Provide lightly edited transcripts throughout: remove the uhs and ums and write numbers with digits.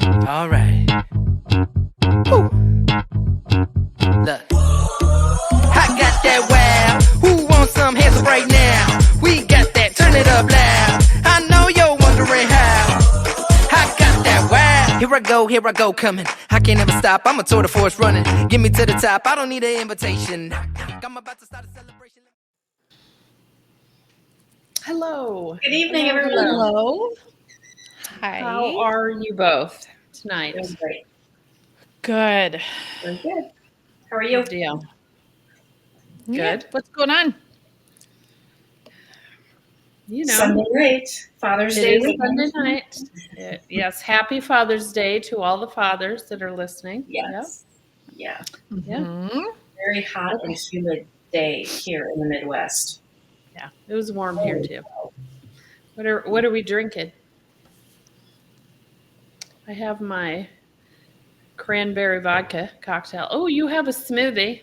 All right. Woo. Look. I got that wow. Who wants some hands up right now? We got that. Turn it up loud. I know you're wondering how. I got that wow. Here I go, coming. I can't ever stop. I'm a tour de force running. Get me to the top. I don't need an invitation. I'm about to start a celebration. Hello. Good evening, everyone. Hello. Hi. How are you both tonight? Doing great. Good. Very good. How are you? Good deal. Yeah. Good. What's going on? You know, Sunday night, Father's it Day is weekend. Sunday night. Yes, happy Father's Day to all the fathers that are listening. Yes. Yeah. Yeah. Mhm. Very hot and humid day here in the Midwest. Yeah. It was warm here too. What are we drinking? I have my cranberry vodka cocktail. Oh, you have a smoothie.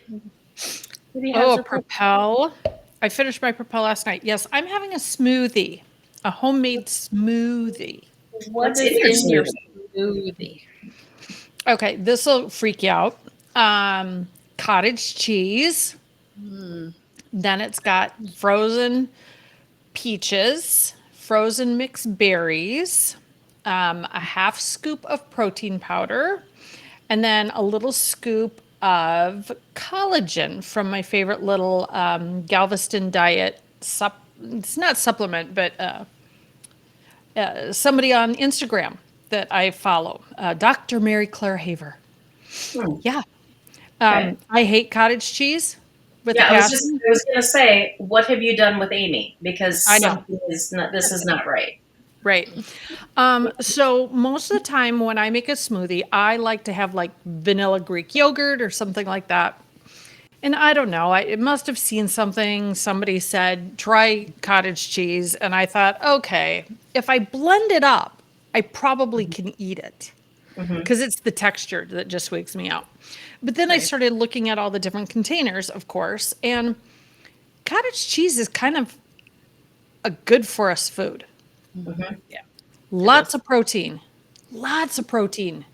What has Oh, a Propel. I finished my Propel last night. Yes, I'm having a smoothie, a homemade smoothie. What What's is in your in your smoothie? Okay, this will freak you out. Cottage cheese. Mm. Then it's got frozen peaches, frozen mixed berries, a half scoop of protein powder, and then a little scoop of collagen from my favorite little Galveston Diet it's not supplement, but somebody on Instagram that I follow, Dr. Mary Claire Haver. Hmm. Yeah. Okay. I hate cottage cheese with a Yeah, I was passion. going to say, what have you done with Amy? Because I know. something is not, this is not right. Right. So most of the time when I make a smoothie, I like to have like vanilla Greek yogurt or something like that. And I don't know, it must have seen something. Somebody said, try cottage cheese. And I thought, okay, if I blend it up, I probably can eat it Mm-hmm. because it's the texture that just wakes me out. But then I Right. started looking at all the different containers, of course, and cottage cheese is kind of a good for us food. Mm-hmm. Yeah. Lots of protein. Lots of protein.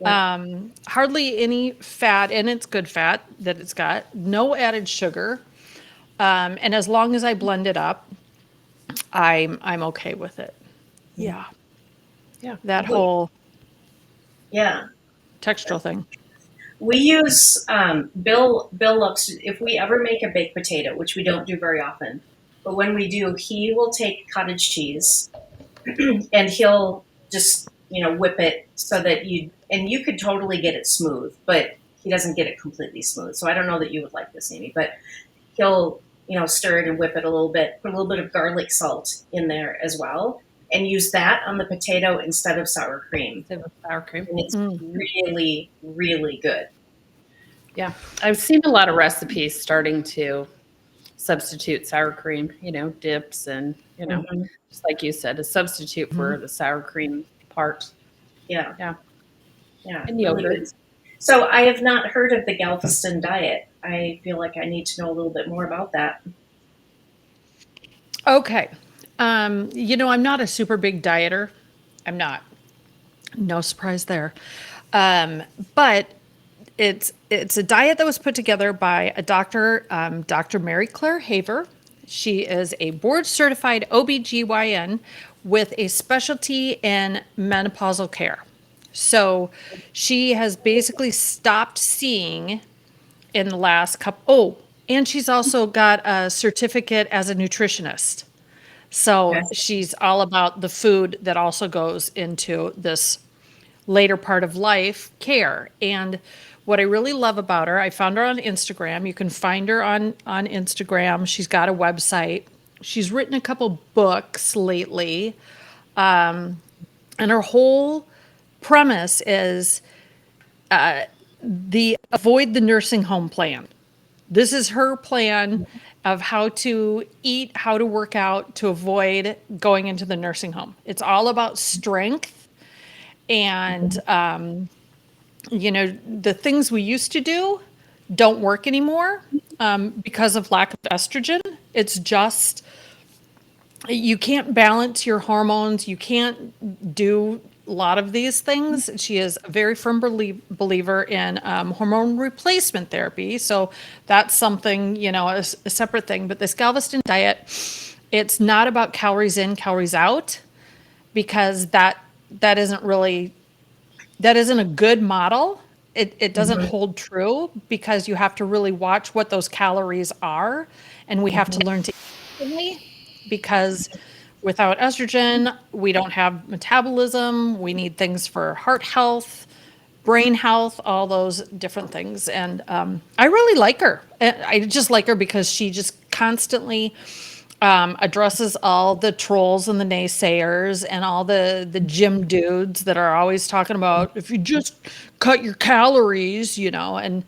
Yeah. Hardly any fat, and it's good fat that it's got. No added sugar. And as long as I blend it up, I'm okay with it. Yeah. Yeah. That whole Yeah. textural thing. We use Bill loves, if we ever make a baked potato, which we don't do very often, but when we do, he will take cottage cheese and he'll just whip it so that you could totally get it smooth, but he doesn't get it completely smooth. So I don't know that you would like this, Amy, but he'll stir it and whip it a little bit, put a little bit of garlic salt in there as well, and use that on the potato instead of sour cream. Instead of sour cream. And it's really, really good. Yeah. I've seen a lot of recipes starting to substitute sour cream, dips and, Mhm. just like you said, a substitute for the sour cream part. Yeah. Yeah. Yeah. And really yogurt. good. So I have not heard of the Galveston Diet. I feel like I need to know a little bit more about that. Okay. I'm not a super big dieter. I'm not. No surprise there. But it's a diet that was put together by a doctor, Dr. Mary Claire Haver. She is a board certified OBGYN with a specialty in menopausal care. So she has basically stopped seeing in the last couple. Oh, and she's also got a certificate as a nutritionist. So Okay. she's all about the food that also goes into this later part of life care. And what I really love about her, I found her on Instagram. You can find her on Instagram. She's got a website. She's written a couple books lately. And her whole premise is the avoid the nursing home plan. This is her plan of how to eat, how to work out to avoid going into the nursing home. It's all about strength and the things we used to do don't work anymore because of lack of estrogen. It's just you can't balance your hormones. You can't do lot of these things. She is a very firm believer in hormone replacement therapy. So that's something, a separate thing. But this Galveston diet, it's not about calories in, calories out, because that isn't really, that isn't a good model. It doesn't hold true, because you have to really watch what those calories are, and we have to learn to eat differently, because without estrogen, we don't have metabolism. We need things for heart health, brain health, all those different things. And I really like her. I just like her because she just constantly addresses all the trolls and the naysayers and all the gym dudes that are always talking about, if you just cut your calories, and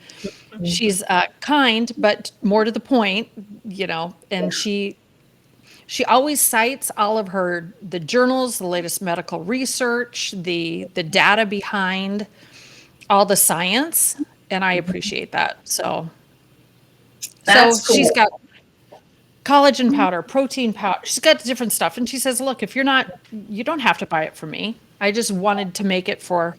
she's kind, but more to the point, and she always cites all of the journals, the latest medical research, the data behind all the science, and I appreciate that. So That's cool. she's got collagen powder, protein powder. She's got different stuff, and she says, "Look, if you don't have to buy it from me. I just wanted to make it for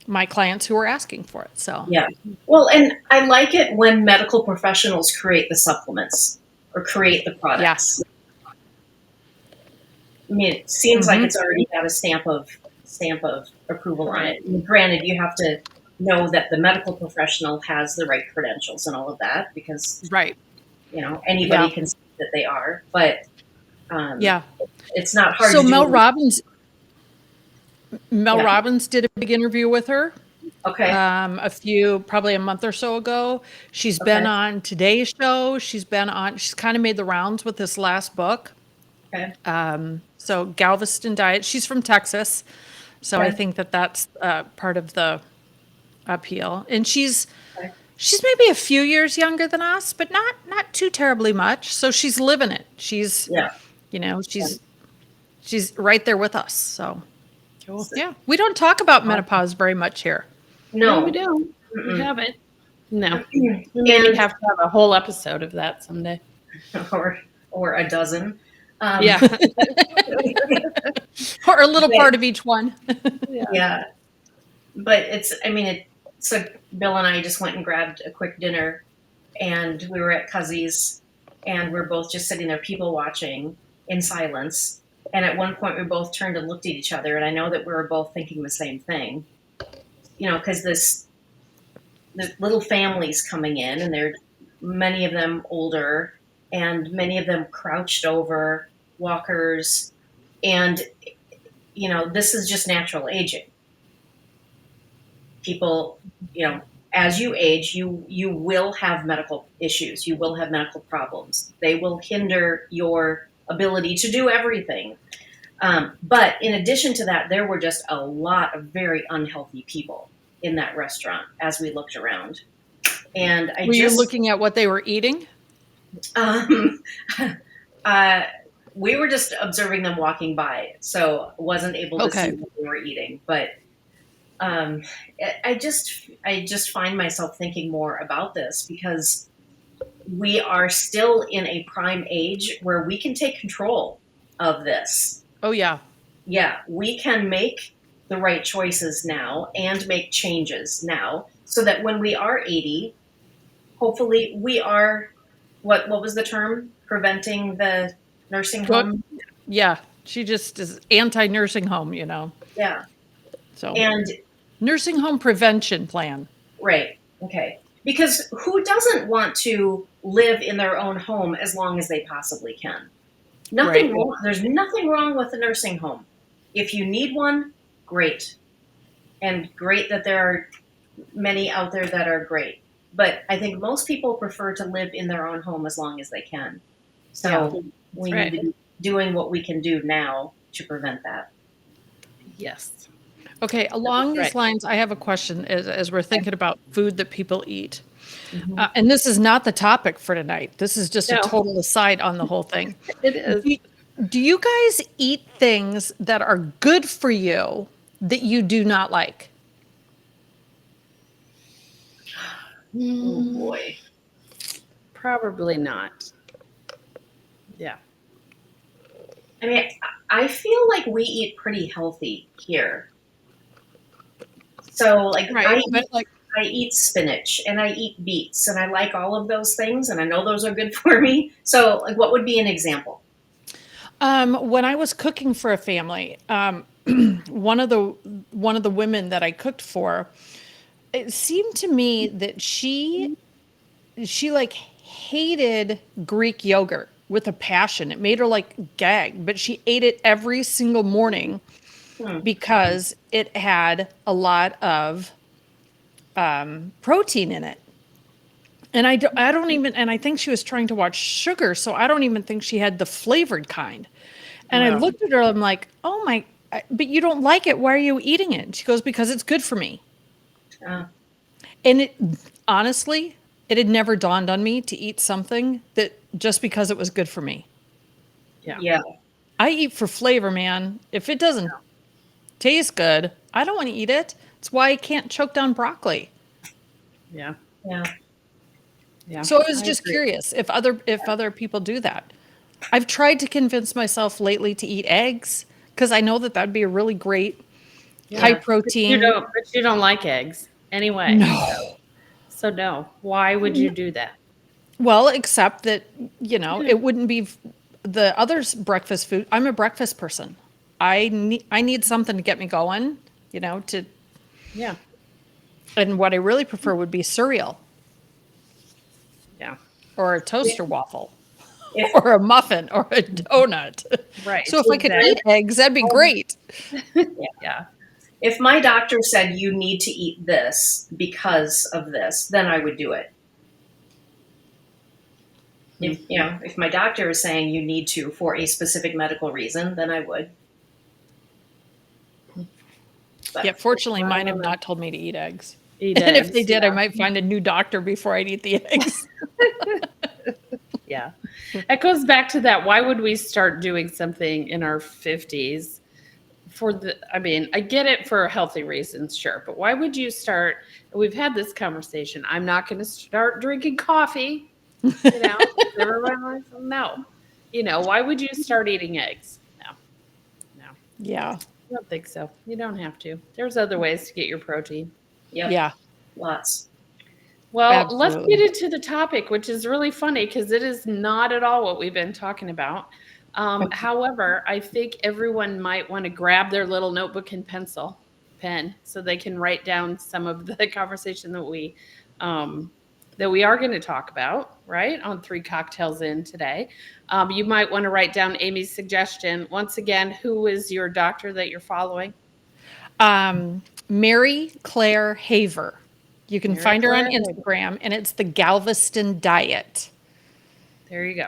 my clients who were asking for it." So Yeah. Well, and I like it when medical professionals create the supplements or create the products. I mean, it seems like it's already got a stamp of approval on it. And granted, you have to know that the medical professional has the right credentials and all of that, because right, anybody can say that they are. But yeah. it's not hard. So to Mel do. Robbins did a big interview with her. Okay. Probably a month or so ago. She's been on Today's Show. She's kind of made the rounds with this last book. Okay. So Galveston Diet. She's from Texas. So I think that's part of the appeal. And she's maybe a few years younger than us, but not too terribly much. So she's living it. She's she's right there with us. So cool. Yeah. We don't talk about menopause very much here. No, we don't. We haven't. No. And Maybe have to have a whole episode of that someday. or a dozen. Yeah. Or a little part of each one. Yeah. But so Bill and I just went and grabbed a quick dinner, and we were at Cuzzy's, and we're both just sitting there people watching in silence. And at one point we both turned and looked at each other, and I know that we were both thinking the same thing. Because there's little families coming in, and there are many of them older, and many of them crouched over, walkers, and this is just natural aging. People, as you age, you will have medical issues. You will have medical problems. They will hinder your ability to do everything. But in addition to that, there were just a lot of very unhealthy people in that restaurant as we looked around. And were you looking at what they were eating? We were just observing them walking by, so wasn't able to see what they were eating. But I just find myself thinking more about this, because we are still in a prime age where we can take control of this. Oh, yeah. Yeah, we can make the right choices now and make changes now, so that when we are 80, hopefully we are, what was the term? Preventing the nursing home? Yeah, she just is anti-nursing home, Yeah. So And nursing home prevention plan. Right. Okay. Because who doesn't want to live in their own home as long as they possibly can? Nothing wrong. There's nothing wrong with a nursing home. If you need one, great. And great that there are many out there that are great. But I think most people prefer to live in their own home as long as they can. So we need to be doing what we can do now to prevent that. Yes. Okay, along these lines, I have a question as we're thinking about food that people eat. And this is not the topic for tonight. This is just a total aside on the whole thing. It is. Do you guys eat things that are good for you that you do not like? Oh boy. Probably not. Yeah. I mean, I feel like we eat pretty healthy here. So like Right. But like, I eat spinach and I eat beets and I like all of those things and I know those are good for me. So like what would be an example? when I was cooking for a family, one of the one of the women that I cooked for, it seemed to me that she like hated Greek yogurt with a passion. It made her like gag, but she ate it every single morning Hmm. because it had a lot of protein in it. And I don't even, and I think she was trying to watch sugar, so I don't even think she had the flavored kind. And I Well, looked at her, I'm like, oh my, but you don't like it. Why are you eating it? She goes, because it's good for me. Uh, And it, honestly, it had never dawned on me to eat something that just because it was good for me. yeah. yeah. I eat for flavor, man. If it doesn't taste good, I don't want to eat it. It's why I can't choke down broccoli. Yeah. Yeah. Yeah. So I was I just agree. curious if other people do that. I've tried to convince myself lately to eat eggs because I know that that'd be a really great high Yeah. protein. But you don't like eggs anyway. No. So no. Why would you do that? Well, except that, it wouldn't be the others breakfast food. I'm a breakfast person. I need something to get me going, to Yeah. and what I really prefer would be cereal Yeah. or a toaster waffle If or a muffin or a donut. Right. So if I could Exactly. eat eggs, that'd be great. Yeah. if my doctor said you need to eat this because of this, then I would do it. If if my doctor is saying you need to for a specific medical reason, then I would. But Yeah, fortunately, Well, I mine have don't know. not told me to eat eggs. Eat And if they eggs. did, I Yeah. might find a new doctor before I'd eat the eggs. Yeah. It goes back to that. Why would we start doing something in our 50s I mean, I get it for healthy reasons, sure, but why would you start? We've had this conversation. I'm not going to start drinking coffee, you know, everyone likes, no. Why would you start eating eggs? No, no, I Yeah. don't think so. You don't have to. There's other ways to get your protein. yep, Yeah, lots. Well, let's get absolutely. into the topic, which is really funny because it is not at all what we've been talking about. However, I think everyone might want to grab their little notebook and pen, so they can write down some of the conversation um, that we are going to talk about, right? On Three Cocktails In today. You might want to write down Amy's suggestion. Once again, who is your doctor that you're following? Mary Claire Haver. You can Mary find her on Claire Haber. Instagram, and it's the Galveston Diet. There you go.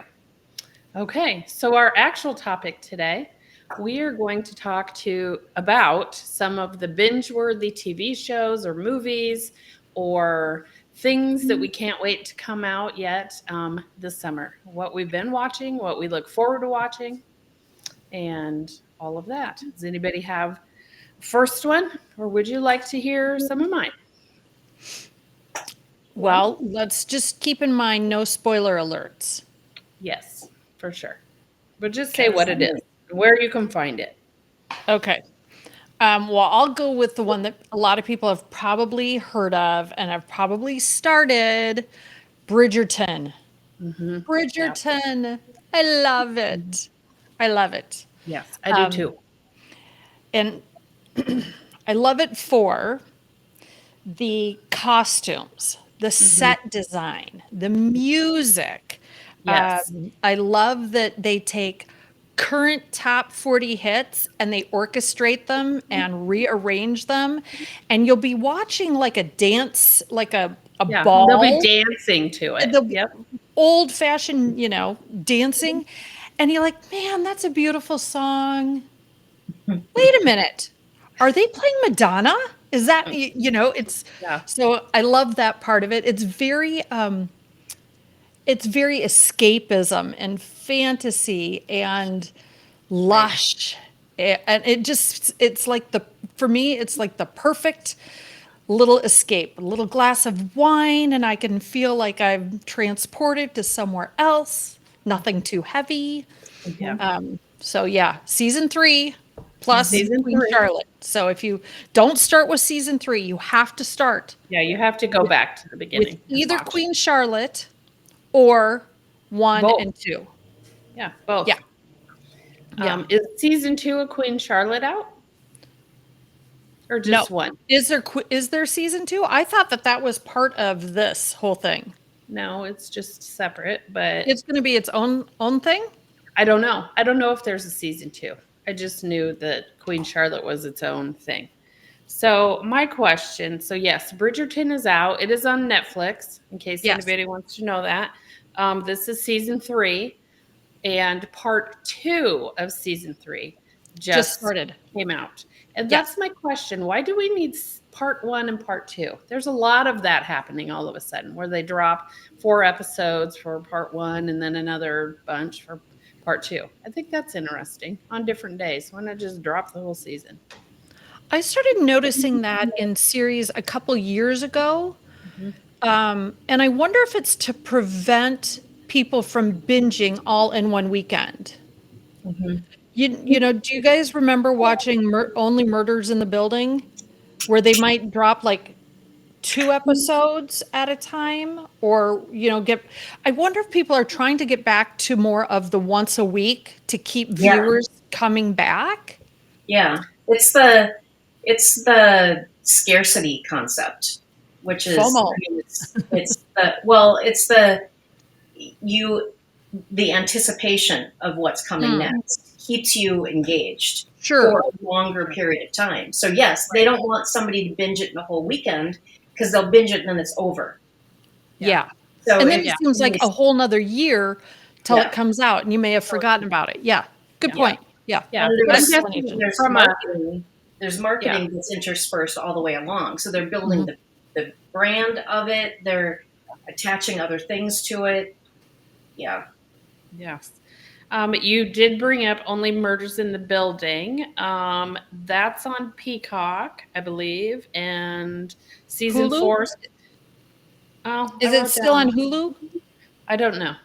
Okay, so our actual topic today, we are going to talk about some of the binge-worthy TV shows or movies or things that we can't wait to come out yet this summer. What we've been watching, what we look forward to watching, and all of that. Does anybody have a first one, or would you like to hear some of mine? Well, let's just keep in mind no spoiler alerts. Yes, for sure. But just say what it is, where you can find it. Okay. Well, I'll go with the one that a lot of people have probably heard of and have probably started, Bridgerton. Yeah. Bridgerton. I love it. I love it. Yes, I do too. And I love it for the costumes, the set design, the music. Yes. I love that they take current top 40 hits and they orchestrate them and rearrange them. And you'll be watching like a dance, like a Yeah, they'll be ball, dancing to it. the Yep. old fashioned, dancing. And you're like, man, that's a beautiful song. Wait a minute. Are they playing Madonna? Is that, it's Yeah. so I love that part of it. It's very escapism and fantasy and lush. And it's like for me, it's like the perfect little escape, a little glass of wine, and I can feel like I'm transported to somewhere else, nothing too heavy. Yeah. So yeah, season 3, plus Season Queen 3. Charlotte. So if you don't start with season 3, you have to start Yeah, you have to go back to the with beginning. and either watch. Queen Charlotte or 1 Both. and 2. Yeah, both. Yeah. Yeah. Is season 2 of Queen Charlotte out? Or No. just one? Is there season 2? I thought that was part of this whole thing. No, it's just separate, but It's going to be its own thing? I don't know. I don't know if there's a season 2. I just knew that Queen Charlotte was its own thing. So my question, so yes, Bridgerton is out. It is on Netflix, in case Yes. anybody wants to know that. This is season 3, and part 2 of season 3 Just started. came out. And Yes. that's my question. Why do we need part 1 and part 2? There's a lot of that happening all of a sudden, where they drop 4 episodes for part 1 and then another bunch for part 2. I think that's interesting on different days. Why not just drop the whole season? I started noticing that in series a couple years ago. And I wonder if it's to prevent people from binging all in one weekend. You know, do you guys remember watching Only Murders in the Building, where they might drop like 2 episodes at a time, or I wonder if people are trying to get back to more of the once a week to keep viewers coming back. Yeah, it's the scarcity concept, which is FOMO. I mean, it's the anticipation of what's coming next keeps you engaged Sure. for a longer period of time. So yes, they don't want somebody to binge it in a whole weekend, because they'll binge it and then it's over. Yeah. So And then it- it seems like a whole nother year till Yeah. it comes out, and you may have forgotten about it. Yeah. Good Yeah. point. Yeah. Yeah, And I'm there's, guessing there's from a marketing. There's marketing that's interspersed all the way along. So they're building the brand of it. They're attaching other things to it. Yeah. yes. You did bring up Only Murders in the Building. That's on Peacock, I believe, and season Hulu? 4. Oh, Is I it wrote still down- on Hulu? I don't know.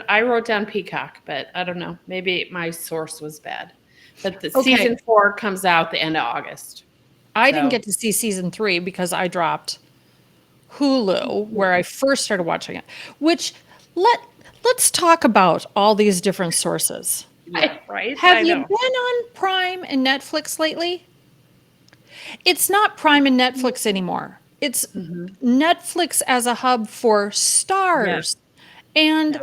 I wrote down Peacock, but I don't know. Maybe my source was bad. But the Okay. season 4 comes out the end of August. I didn't So- get to see season 3 because I dropped Hulu where I first started watching it. Which let's talk about all these different sources. Yeah, right? Have I you know. been on Prime and Netflix lately? It's not Prime and Netflix anymore. It's Netflix as a hub for Stars and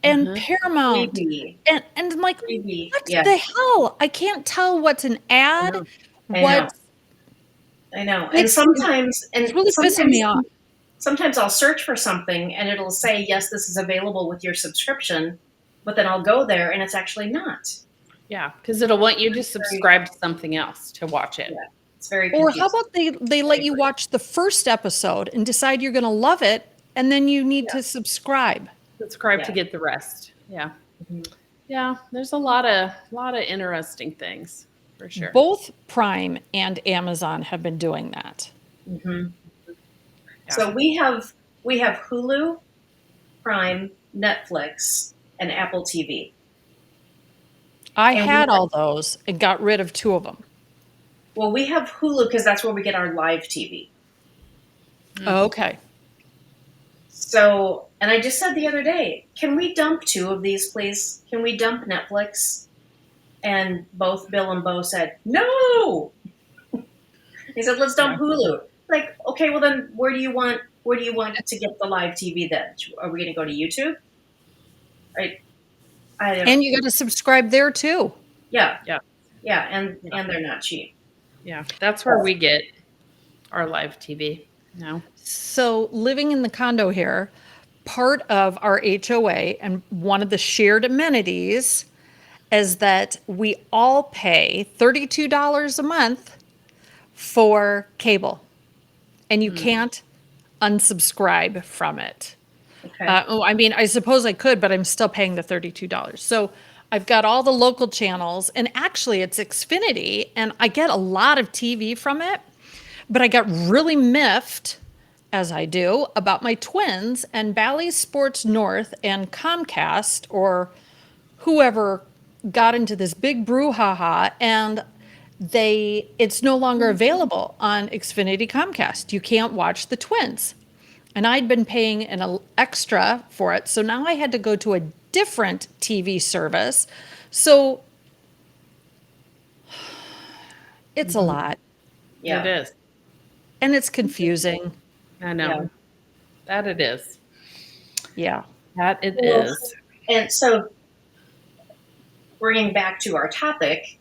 Paramount. Freebie. And I'm like, Freebie. what Yeah. the hell? I can't tell what's an ad. know. I What I know. And It's- sometimes it's really pissing me off. Sometimes I'll search for something and it'll say, yes, this is available with your subscription, but then I'll go there and it's actually not. Yeah, because it'll want you to subscribe to something else to watch it. Yeah. It's very Or confusing. how about they let you watch the first episode and decide you're going to love it, and then you need to subscribe. Subscribe to Yeah. get the rest. Yeah. Mhm. Yeah, there's a lot of interesting things for sure. Both Prime and Amazon have been doing that. Mhm. Yeah. So we have Hulu, Prime, Netflix, and Apple TV. I And we had have- all those and got rid of 2 of them. Well, we have Hulu because that's where we get our live TV. Okay. So, and I just said the other day, can we dump 2 of these, please? Can we dump Netflix? And both Bill and Bo said, no. He said, let's dump Hulu. Like, okay, well then where do you want to get the live TV then? Are we going to go to YouTube? Right? I don't And you got to subscribe there too. Yeah. Yeah. Yeah, and they're not cheap. Yeah, that's where we get our live TV now. So living in the condo here, part of our HOA and one of the shared amenities is that we all pay $32 a month for cable, and you can't unsubscribe from it. Okay. I mean, I suppose I could, but I'm still paying the $32. So I've got all the local channels, and actually it's Xfinity, and I get a lot of TV from it, but I got really miffed, as I do, about my twins and Bally Sports North and Comcast, or whoever got into this big brouhaha, and it's no longer available on Xfinity Comcast. You can't watch the twins. And I'd been paying extra for it, so now I had to go to a different TV service. So it's a lot, Yeah. It is. and it's confusing. I know. Yeah. That it is. Yeah. That it Well, is. And so, bringing back to our topic,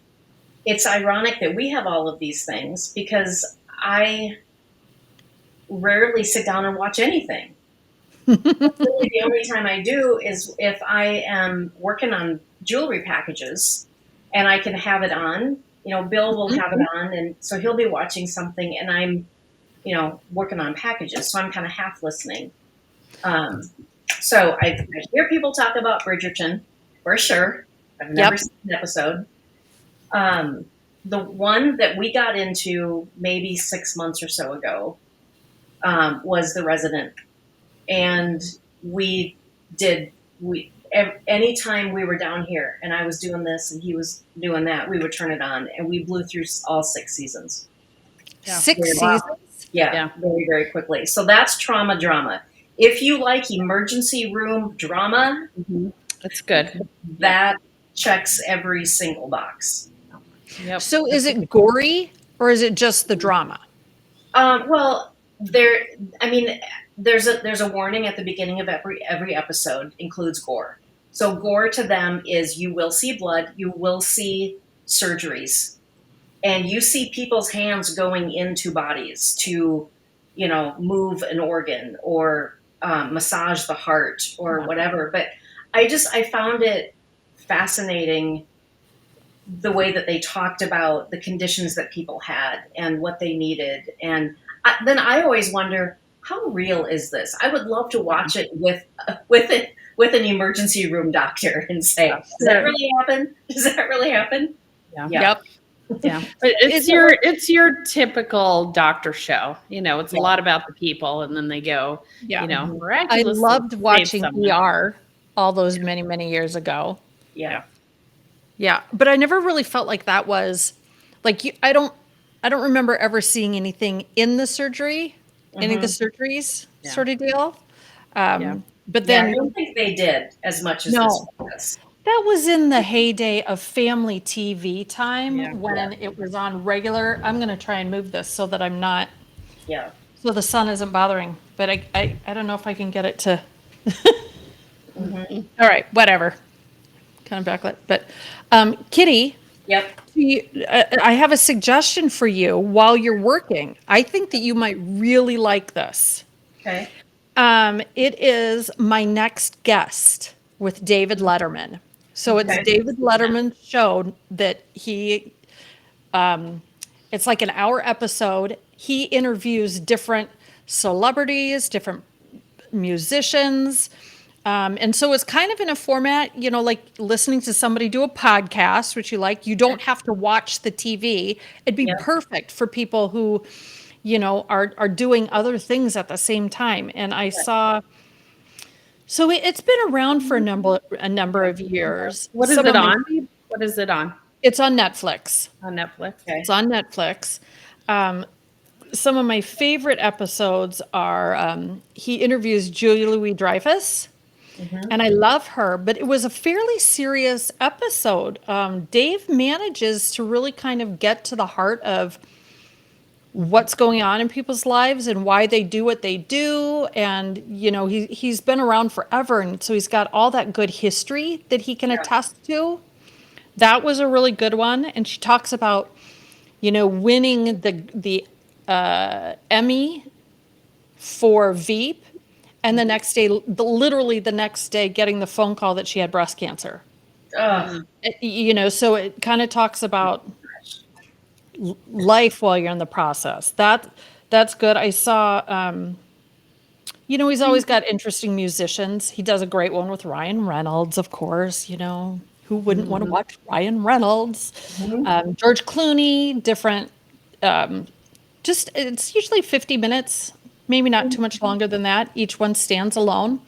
it's ironic that we have all of these things because I rarely sit down and watch anything. Really, the only time I do is if I am working on jewelry packages and I can have it on. Bill will have it on, and so he'll be watching something, and I'm, working on packages, so I'm kind of half listening. So I hear people talk about Bridgerton for sure. I've never seen an episode. The one that we got into maybe 6 months or so ago was The Resident. And anytime we were down here and I was doing this and he was doing that, we would turn it on, and we blew through all 6 seasons. Yeah. 6 seasons? Yeah, very, very quickly. So that's trauma drama. If you like emergency room drama, That's good. that checks every single box. Yep. So is it gory, or is it just the drama? Well, there's a warning at the beginning of every episode includes gore. So gore to them is you will see blood, you will see surgeries, and you see people's hands going into bodies to, move an organ or massage the heart or whatever. But I found it fascinating the way that they talked about the conditions that people had and what they needed. And then I always wonder, how real is this? I would love to watch it with an emergency room doctor and say, does that really happen? Does that really happen? Yeah. Yep. Yeah. But it's your typical doctor show. It's a lot about the people, and then they go, Yeah. I I loved watching ER all those many, many years ago. Yeah. Yeah, but I never really felt like that was like I don't remember ever seeing anything in the surgery, any of the surgeries sort of deal. But then I don't think they did as much as this was. that was in the heyday of family TV time when it was on regular. I'm going to try and move this so that I'm not. Yeah. So the sun isn't bothering, but I don't know if I can get it to. All right, whatever. Kind of backlit, but Kitty. Yep. I have a suggestion for you while you're working. I think that you might really like this. Okay. It is My Next Guest with David Letterman. So it's David Letterman's show that he, it's like an hour episode. He interviews different celebrities, different musicians. And so it's kind of in a format, like listening to somebody do a podcast, which you like. You don't have to watch the TV. It'd be perfect for people who, are doing other things at the same time. And I saw, so it's been around for a number of years. What is it on? What is it on? It's on Netflix. On Netflix. Okay. It's on Netflix. Some of my favorite episodes are he interviews Julia Louis-Dreyfus. And I love her, but it was a fairly serious episode. Dave manages to really kind of get to the heart of what's going on in people's lives and why they do what they do. And, he's been around forever. And so he's got all that good history that he can attest to. That was a really good one. And she talks about, winning the Emmy for Veep. And the next day, literally the next day, getting the phone call that she had breast cancer. So it kind of talks about life while you're in the process. That's good. I saw, he's always got interesting musicians. He does a great one with Ryan Reynolds, of course. Who wouldn't want to watch Ryan Reynolds? George Clooney, different. It's usually 50 minutes. Maybe not too much longer than that. Each one stands alone.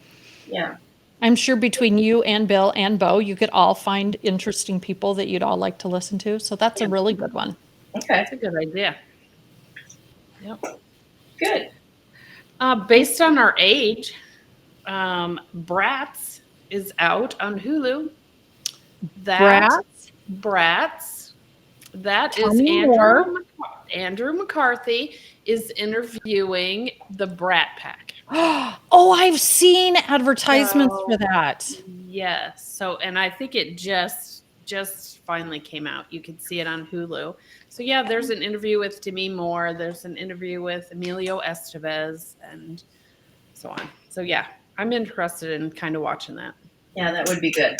Yeah. I'm sure between you and Bill and Bo, you could all find interesting people that you'd all like to listen to. So that's a really good one. Okay, That's a good idea. Yep. good. Based on our age, Bratz is out on Hulu. Bratz? Bratz. That Tell is me more. Andrew McCarthy is interviewing the Brat Pack. Oh, I've seen advertisements for that. Yes. So, and I think it just finally came out. You could see it on Hulu. So yeah, there's an interview with Demi Moore. There's an interview with Emilio Estevez and so on. So yeah, I'm interested in kind of watching that. Yeah, that would be good.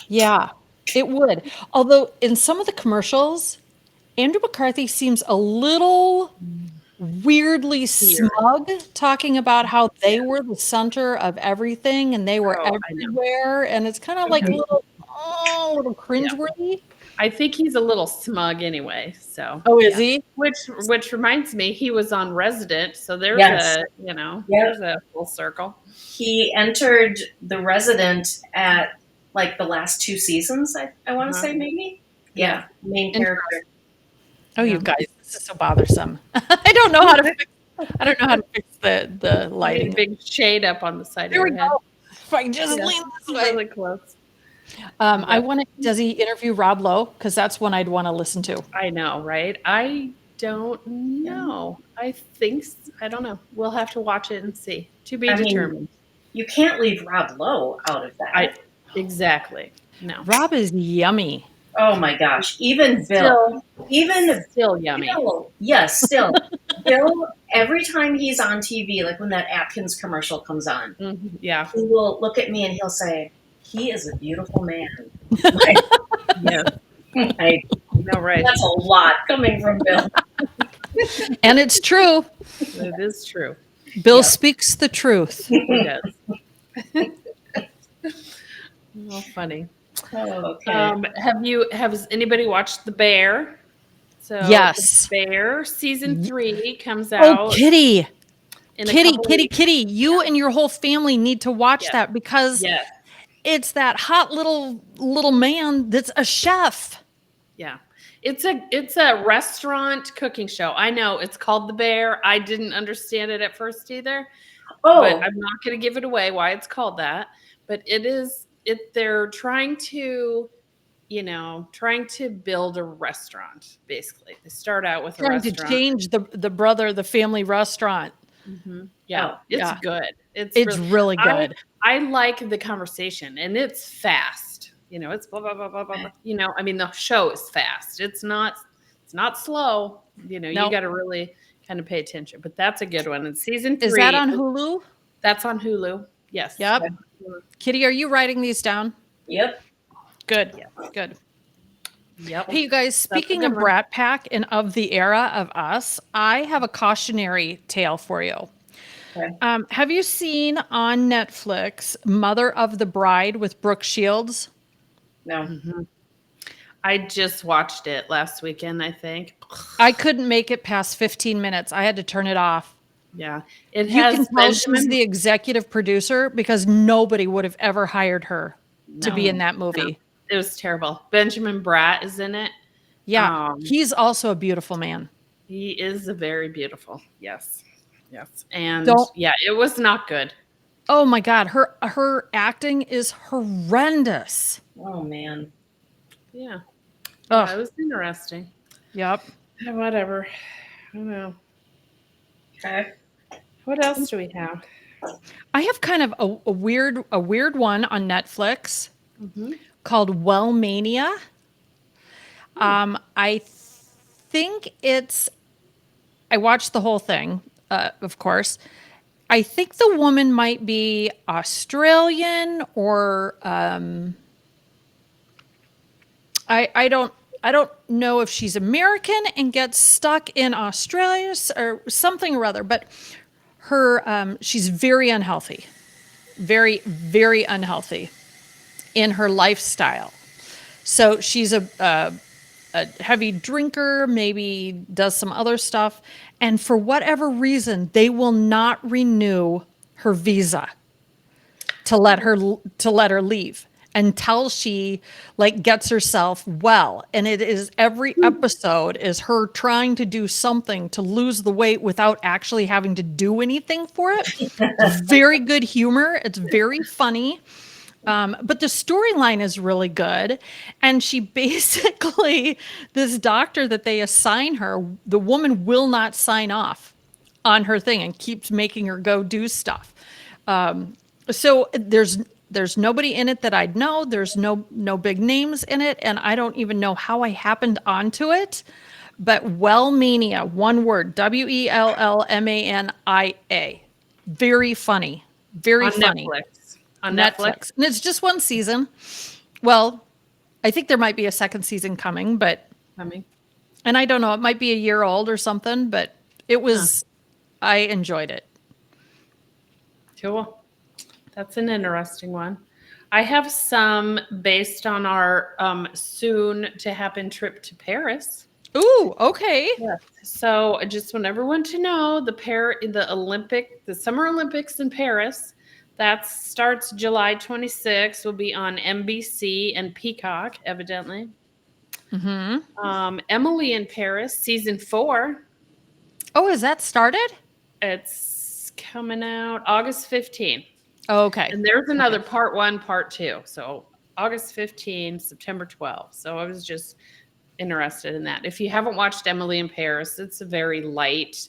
Yeah, it would. Although in some of the commercials, Andrew McCarthy seems a little weirdly smug, talking about how they were the center of everything and they were Oh, I know. everywhere. And it's kind of like a little cringeworthy. I think he's a little smug anyway. So Oh, is he? Which reminds me, he was on Resident. So there's Yes. there's a full circle. He entered The Resident at like the last 2 seasons, I want to say maybe. Yeah, main character. Oh, you guys, this is so bothersome. I don't know how to fix the lighting. Big shade up on the side There of we your head. go. If I can just lean this way. Really close. Does he interview Rob Lowe? Because that's one I'd want to listen to. I know, right? I don't know. I don't know. We'll have to watch it and see. To be determined. You can't leave Rob Lowe out of that. Exactly. No. Rob is yummy. Oh my gosh. Even Bill. Still yummy. Bill. Yes, still. Bill, every time he's on TV, like when that Atkins commercial comes on, yeah, he will look at me and he'll say, "He is a beautiful man." Yeah. I know, right? That's a lot coming from Bill. And it's true. It is true. Bill speaks the truth. He does. Oh, funny. Oh, okay. Has anybody watched The Bear? So Yes. The Bear season 3 comes Oh, out. Kitty, in a couple weeks. you and your whole family need to watch that because it's that hot little man that's a chef. Yeah. It's a restaurant cooking show. I know it's called The Bear. I didn't understand it at first either. Oh, but I'm not going to give it away why it's called that. But they're trying to build a restaurant, basically. They start out with a restaurant. Trying to change the family restaurant. Mm-hmm. Yeah, it's good. It's really good. I like the conversation, and it's fast. It's blah, blah, blah, blah, blah. The show is fast. It's not slow. You got to really kind of pay attention. But that's a good one. And season 3. Is that on Hulu? That's on Hulu. Yes. Yep. Kitty, are you writing these down? Yep. Good. Yep. Good. Yep. Hey, you guys, speaking of Brat Pack and of the era of us, I have a cautionary tale for you. Okay. Have you seen on Netflix Mother of the Bride with Brooke Shields? No. Mm-hmm. I just watched it last weekend, I think. I couldn't make it past 15 minutes. I had to turn it off. Yeah. You can tell she's the executive producer because nobody would have ever hired her to be in that movie. No. It was terrible. Benjamin Bratt is in it. Yeah. He's also a beautiful man. He is a very beautiful. Yes. Yes. And it was not good. Oh my God. Her acting is horrendous. Oh man. Yeah. Yeah, it was interesting. Yep. Whatever. I don't know. Okay. What else do we have? I have kind of a weird one on Netflix called Wellmania. I think I watched the whole thing, of course. I think the woman might be Australian or I don't know if she's American and gets stuck in Australia or something or other, but she's very unhealthy, very, very unhealthy in her lifestyle. So she's a heavy drinker, maybe does some other stuff. And for whatever reason, they will not renew her visa. to let her leave until she like gets herself well. And it is every episode is her trying to do something to lose the weight without actually having to do anything for it. It's very good humor. It's very funny. But the storyline is really good. And she basically, this doctor that they assign her, the woman will not sign off on her thing and keeps making her go do stuff. So there's nobody in it that I'd know. There's no big names in it, and I don't even know how I happened onto it. But Wellmania, one word, Wellmania, very funny, very On funny. Netflix. On Netflix. And it's just one season. Well, I think there might be a second season coming, but and I don't know, it might be a year old or something, but it was. I enjoyed it. Cool. That's an interesting one. I have some based on our soon to happen trip to Paris. Ooh, okay. Yes. So I just want everyone to know the Summer Olympics in Paris. That starts July 26th. Will be on NBC and Peacock, evidently. Emily in Paris, season 4. Oh, is that started? It's coming out August 15th. Okay. And there's another part 1, part 2. So August 15, September 12. So I was just interested in that. If you haven't watched Emily in Paris, it's a very light,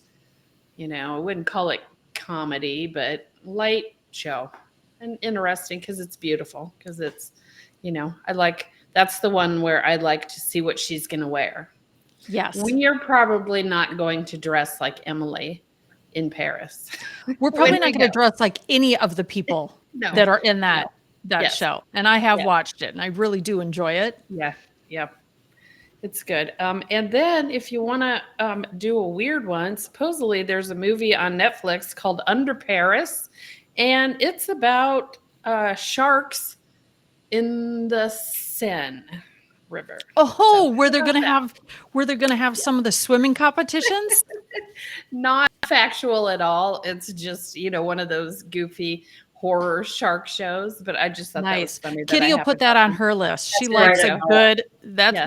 I wouldn't call it comedy, but light show. And interesting because it's beautiful. Because it's, that's the one where I'd like to see what she's going to wear. Yes. We are probably not going to dress like Emily in Paris. We're probably not going to dress like any of the people that are in that show. And I have watched it, and I really do enjoy it. Yeah. Yep. It's good. And then if you want to do a weird one, supposedly there's a movie on Netflix called Under Paris, and it's about sharks in the Seine River. Oh, where they're going to have some of the swimming competitions? Not factual at all. It's just, one of those goofy horror shark shows, but I just thought that was funny. Kitty will put that on her list. She likes a good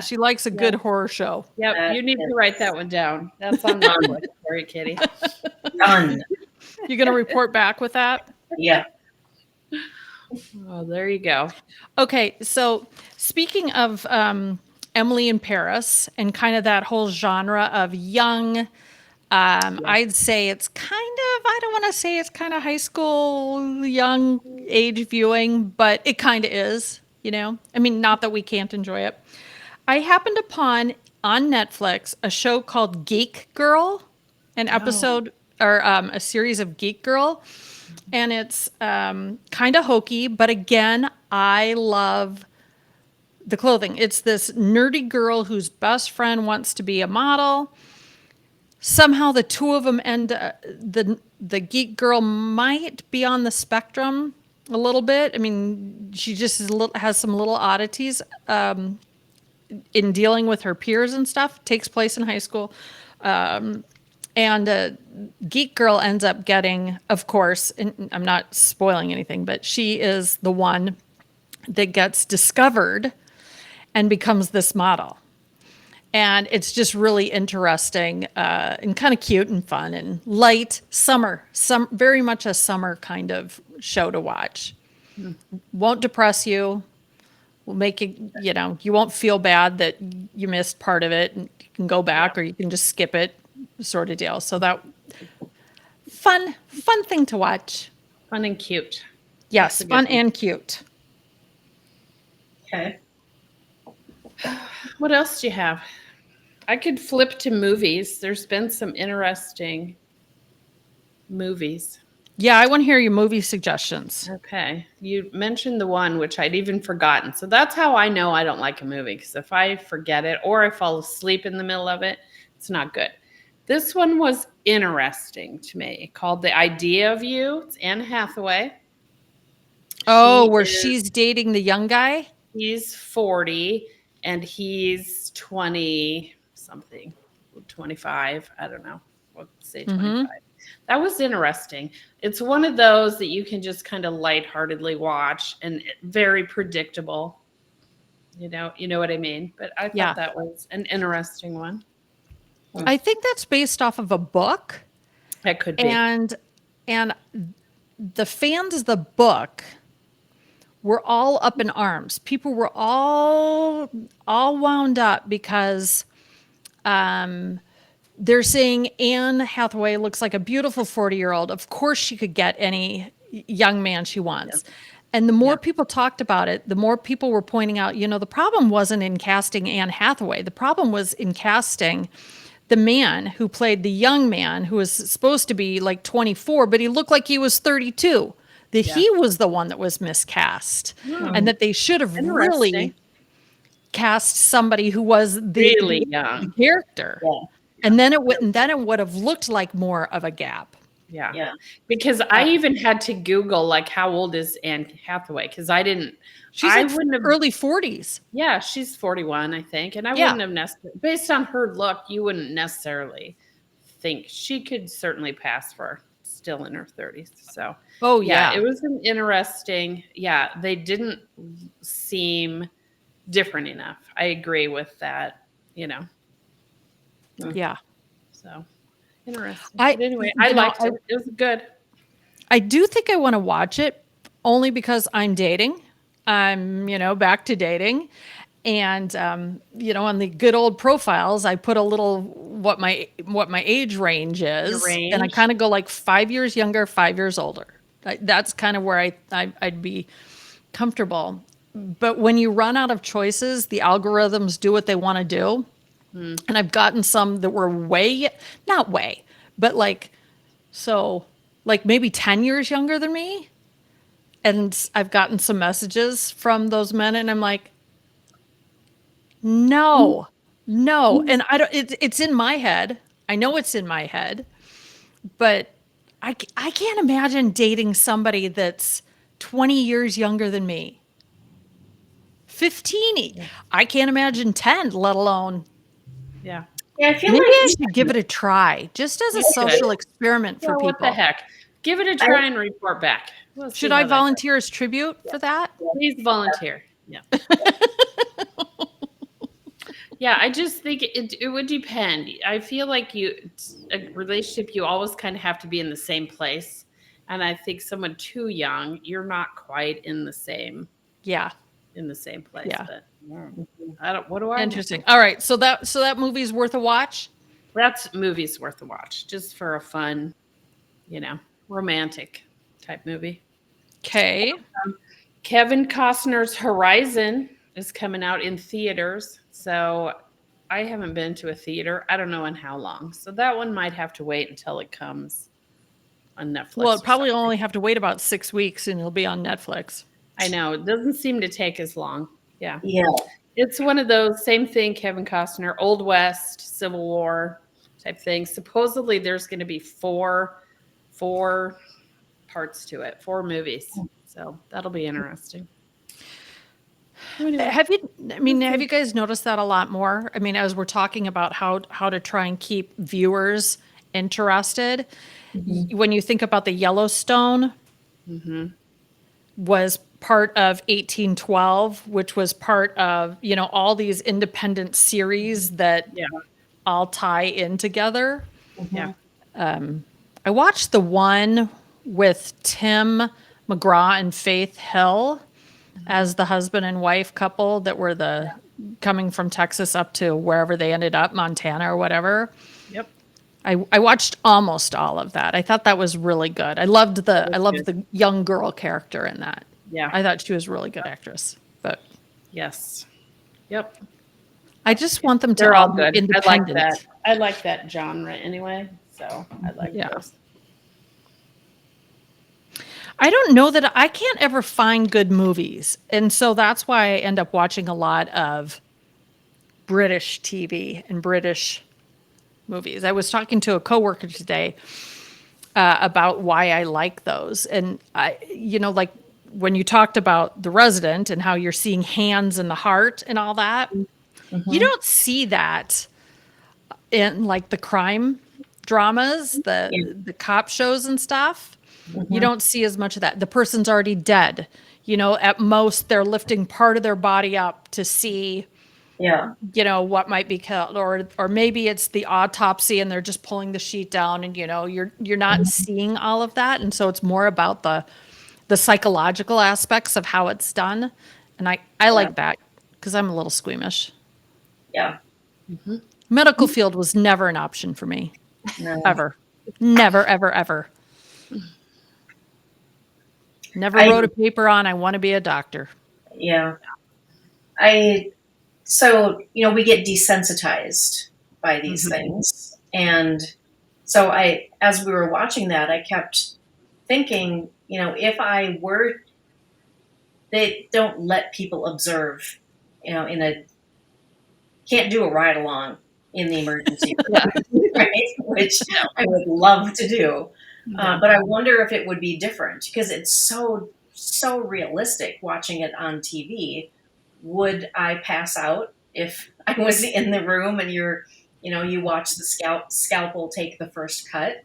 she likes a good horror show. Yep, you need to write that one down. That's on Netflix. Sorry, Kitty. Done. You're going to report back with that? Yeah. Oh, there you go. Okay, so speaking of Emily in Paris and kind of that whole genre of young, I'd say it's I don't want to say it's kind of high school, young age viewing, but it kind of is, I mean, not that we can't enjoy it. I happened upon on Netflix a show called Geek Girl, an episode or a series of Geek Girl. And it's kind of hokey, but again, I love the clothing. It's this nerdy girl whose best friend wants to be a model. Somehow the two of them the geek girl might be on the spectrum a little bit. I mean, she just has some little oddities in dealing with her peers and stuff. Takes place in high school. And Geek Girl ends up getting, of course, and I'm not spoiling anything, but she is the one that gets discovered and becomes this model. And it's just really interesting and kind of cute and fun and light very much a summer kind of show to watch. Won't depress you. Will make you, you won't feel bad that you missed part of it, and you can go back or you can just skip it. Sort of deal. So that fun thing to watch. Fun and cute. Yes, fun and cute. Okay. What else do you have? I could flip to movies. There's been some interesting movies. Yeah, I want to hear your movie suggestions. Okay. You mentioned the one which I'd even forgotten. So that's how I know I don't like a movie, because if I forget it or I fall asleep in the middle of it, it's not good. This one was interesting to me, called The Idea of You. It's Anne Hathaway. She's dating the young guy? He's 40 and he's 20 something, 25. I don't know. Let's say 25. That was interesting. It's one of those that you can just kind of lightheartedly watch and very predictable. You know what I mean? But I Yeah. thought that was an interesting one. I think that's based off of a book, That could be. and the fans of the book were all up in arms. People were all wound up because they're saying Anne Hathaway looks like a beautiful 40-year-old. Of course she could get any young man she wants. Yeah. And the more people talked about it, the more people were pointing out, the problem wasn't in casting Anne Hathaway. The problem was in casting the man who played the young man who was supposed to be like 24, but he looked like he was 32. That he was the one that was miscast, and that they should have really cast somebody who was the really young character. Yeah. And then it would have looked like more of a gap. Yeah. Because I even had to Google like how old is Anne Hathaway, because I didn't. She's I like wouldn't have, early 40s. Yeah, she's 41, I think, and I wouldn't have necessarily, based on her look, you wouldn't necessarily think she could certainly pass for still in her 30s. So, it was an interesting. Yeah, they didn't seem different enough. I agree with that. Yeah. So interesting. But anyway, I liked it. It was good. I do think I want to watch it only because I'm dating. I'm, back to dating. And, on the good old profiles, I put a little what my age range is. And I kind of go like 5 years younger, 5 years older. That's kind of where I'd be comfortable. But when you run out of choices, the algorithms do what they want to do. And I've gotten some that were not way, but like maybe 10 years younger than me. And I've gotten some messages from those men and I'm like, no. And it's in my head. I know it's in my head, but I can't imagine dating somebody that's 20 years younger than me. 15. I can't imagine 10, let alone. Yeah. I feel Maybe like I should give it a try, just as a social experiment for people. What the heck? Give it a try and report back. Should I volunteer as tribute for that? Please volunteer. Yeah. Yeah, I just think it would depend. I feel like a relationship, you always kind of have to be in the same place. And I think someone too young, you're not quite in the same. Yeah. In the same place. Yeah. But what do I Interesting. All right. So that movie's worth a watch? That's movie's worth a watch. Just for a fun, romantic type movie. Okay. Kevin Costner's Horizon is coming out in theaters. So I haven't been to a theater. I don't know in how long. So that one might have to wait until it comes on Netflix. Well, it probably only have to wait about 6 weeks and it'll be on Netflix. I know. It doesn't seem to take as long. Yeah. Yeah. It's one of those, same thing, Kevin Costner, Old West, Civil War type thing. Supposedly there's going to be four parts to it, 4 movies. So that'll be interesting. Anyway. Have you guys noticed that a lot more? I mean, as we're talking about how to try and keep viewers interested, when you think about the Yellowstone, was part of 1812, which was part of, all these independent series that all tie in together. Yeah. I watched the one with Tim McGraw and Faith Hill as the husband and wife couple that were coming from Texas up to wherever they ended up, Montana or whatever. Yep. I watched almost all of that. I thought that was really good. I loved the young girl character in that. Yeah. I thought she was a really good actress. But yes. Yep. I just want them to They're all be good. independent. I like that genre anyway. So I like those. I don't know that I can't ever find good movies. And so that's why I end up watching a lot of British TV and British movies. I was talking to a coworker today about why I like those. And like when you talked about The Resident and how you're seeing hands in the heart and all that, you don't see that in like the crime dramas, Yeah. the cop shows and stuff, you Mhm. don't see as much of that. The person's already dead. You know, at most they're lifting part of their body up to see, Yeah. you know, what might be killed, or maybe it's the autopsy and they're just pulling the sheet down, and you know, you're not seeing all of that, and so it's more about the psychological aspects of how it's done, and I Yeah. like that because I'm a little squeamish. Yeah. Medical field was never an option for me, No. ever, never, ever, ever. Never I wrote a paper on I want to be a doctor. yeah. I so we get desensitized by these Mhm. things, and so as we were watching that, I kept thinking, if I were, they don't let people observe, in a can't do a ride along in the emergency Yeah. room, right? Which I would love to do. Yeah. But I wonder if it would be different because it's so realistic watching it on TV. Would I pass out if I was in the room and you watch the scalpel take the first cut?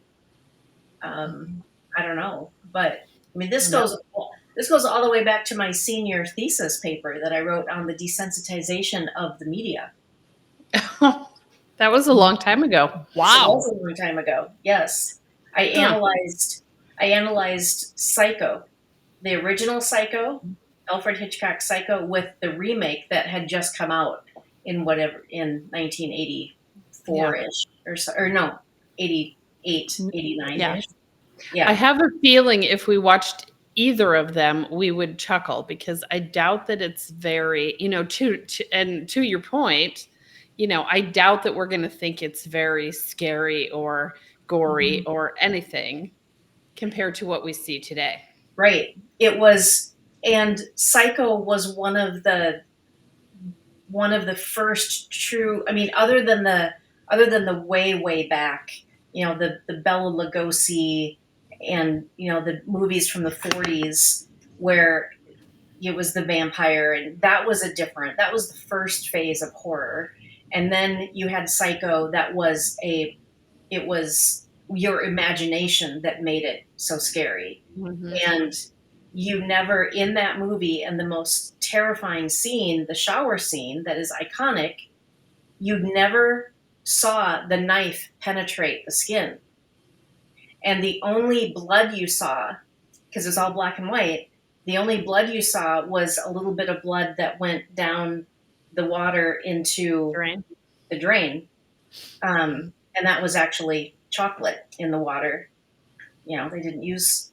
I don't know, but I mean, this goes all the way back to my senior thesis paper that I wrote on the desensitization of the media. That was a long time ago. It Wow. was a long time ago. Yes, I Huh. analyzed Psycho, the original Psycho, Alfred Hitchcock Psycho, with the remake that had just come out in 1984 ish or no 88 89 Yeah. ish. I Yeah, have a feeling if we watched either of them, we would chuckle because I doubt that it's very, to your point, I doubt that we're going to think it's very scary or gory Mhm. or anything compared to what we see today. Right. It was, and Psycho was one of the first true. I mean, other than the way back, the Bela Lugosi and the movies from the 40s where it was the vampire, and that was the first phase of horror. And then you had Psycho, it was your imagination that made it so scary. Mhm. And you never, in that movie, and the most terrifying scene, the shower scene that is iconic, you never saw the knife penetrate the skin. And the only blood you saw, because it was all black and white, the only blood you saw was a little bit of blood that went down the water into Drain. the drain. And that was actually chocolate in the water. They didn't use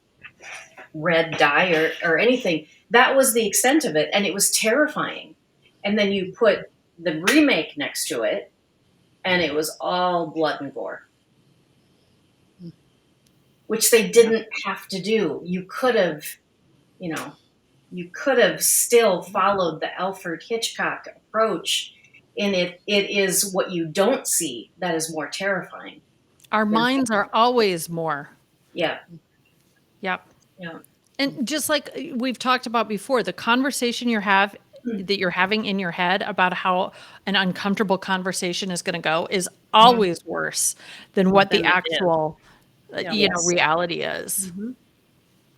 red dye or anything. That was the extent of it, and it was terrifying. And then you put the remake next to it, and it was all blood and gore, which they didn't have to do. You could have still followed the Alfred Hitchcock approach. In it is what you don't see that is more terrifying. Our minds are always more. Yeah, Yep. yeah, And just like we've talked about before, the conversation that you're having in your head about how an uncomfortable conversation is going to go is always worse than what Than the it is. actual, Yeah. Yes. reality is.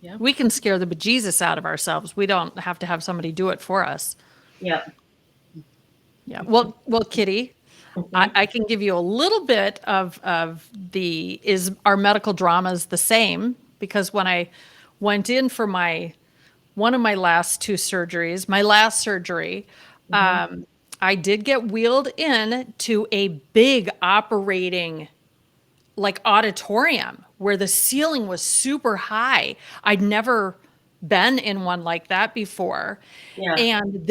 Yeah. We can scare the bejesus out of ourselves. We don't have to have somebody do it for us. yeah. Yeah. Well, Kitty, I can give you a little bit of is our medical dramas the same? Because when I went in for one of my last two surgeries, my last surgery, I did get wheeled in to a big operating like auditorium where the ceiling was super high. I'd never been in one like that before. Yeah. And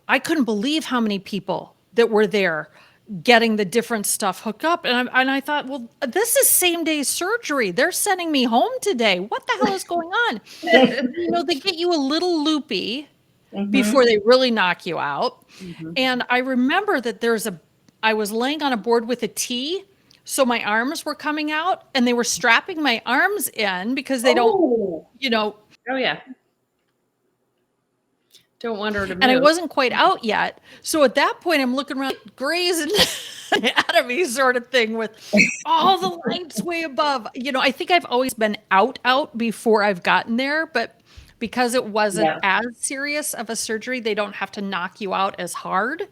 I couldn't believe how many people that were there getting the different stuff hooked up. And I thought, well, this is same day surgery. They're sending me home today. What the hell is going on? They get you a little loopy Mhm. before they really knock you out. Mhm. And I remember that I was laying on a board with a T, so my arms were coming out and they were strapping my arms in because they don't, Oh, you know, Oh yeah. Don't want her to move. And I wasn't quite out yet. So at that point, I'm looking around, grazing anatomy sort of thing with all the lights way above. You know, I think I've always been out before I've gotten there, but because it wasn't as serious of a surgery, they don't have to knock you out as hard.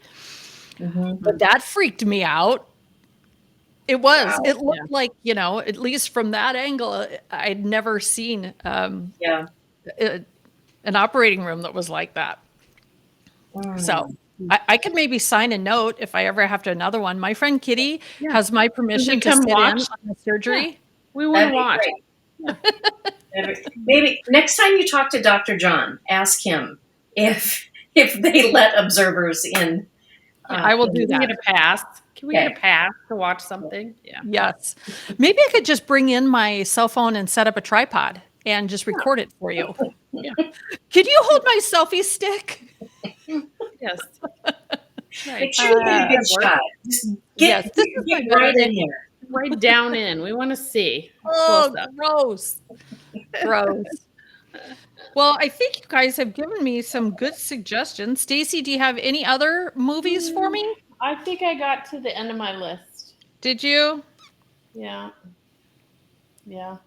But that freaked me out. It was. Wow. It looked like, you know, at least from that angle, I'd never seen an operating room that was like that. So I could maybe sign a note if I ever have to another one. My friend Kitty has my permission to sit in on the surgery. Yeah. We want to watch. Maybe next time you talk to Dr. John, ask him if they let observers in. I will do that. Can we get a pass? Can we get a pass to watch something? Yeah. Yes. Maybe I could just bring in my cell phone and set up a tripod and just record it for you. Could you hold my selfie stick? Yes. Right. It should be a good shot. Just get right in here. Right down in. We want to see. Oh, gross. Gross. Well, I think you guys have given me some good suggestions. Stacy, do you have any other movies for me? I think I got to the end of my list. Did you? Yeah. Yeah.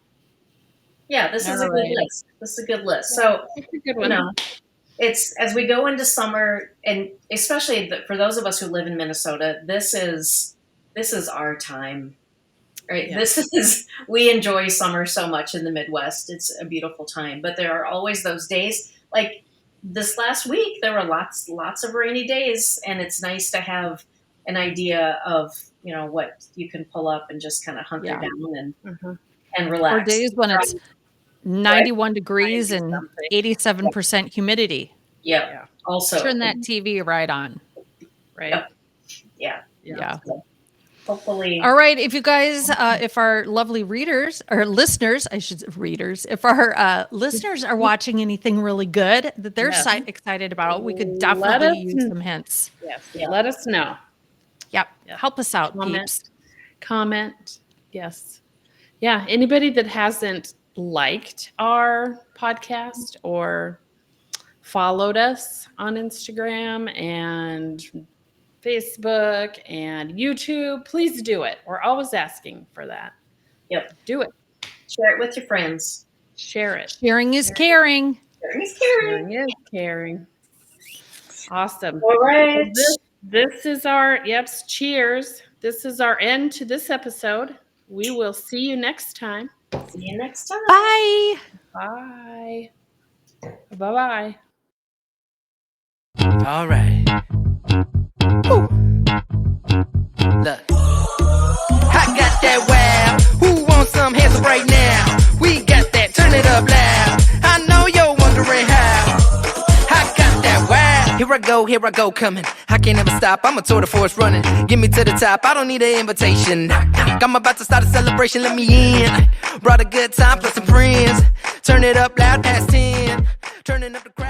Yeah, this is a good list. This is a good list. So, it's a good one. You know, it's as we go into summer, and especially for those of us who live in Minnesota, this is our time, right? Yeah. We enjoy summer so much in the Midwest. It's a beautiful time, but there are always those days. Like this last week, there were lots of rainy days, and it's nice to have an idea of, you know, what you can pull up and just kind of hunker down and relax. Or days when it's 91 degrees and 87% humidity. Yeah. Also turn that TV right on. Right. Yep. Yeah. So hopefully. All right. If you guys, if our lovely readers or listeners, if our listeners are watching anything really good that they're excited about, we could definitely use some hints. Yes. Yeah. Let us know. Yep. Help us out, peeps. Comment. Yes. Yeah. Anybody that hasn't liked our podcast or followed us on Instagram and Facebook and YouTube, please do it. We're always asking for that. Yep. Do it. Share it with your friends. Share it. Sharing is caring. Sharing is caring. Sharing is caring. Awesome. All right. This is our, cheers. This is our end to this episode. We will see you next time. See you next time. Bye. Bye. Bye-bye. All right. Ooh. Look. I got that wow. Who wants some hands up right now? We got that. Turn it up loud. I know you're wondering how. I got that wow. Here I go, coming. I can't ever stop. I'm a tour de force running. Get me to the top. I don't need an invitation. I'm about to start a celebration. Let me in. Brought a good time plus some friends. Turn it up loud past 10. Turning up the crowd.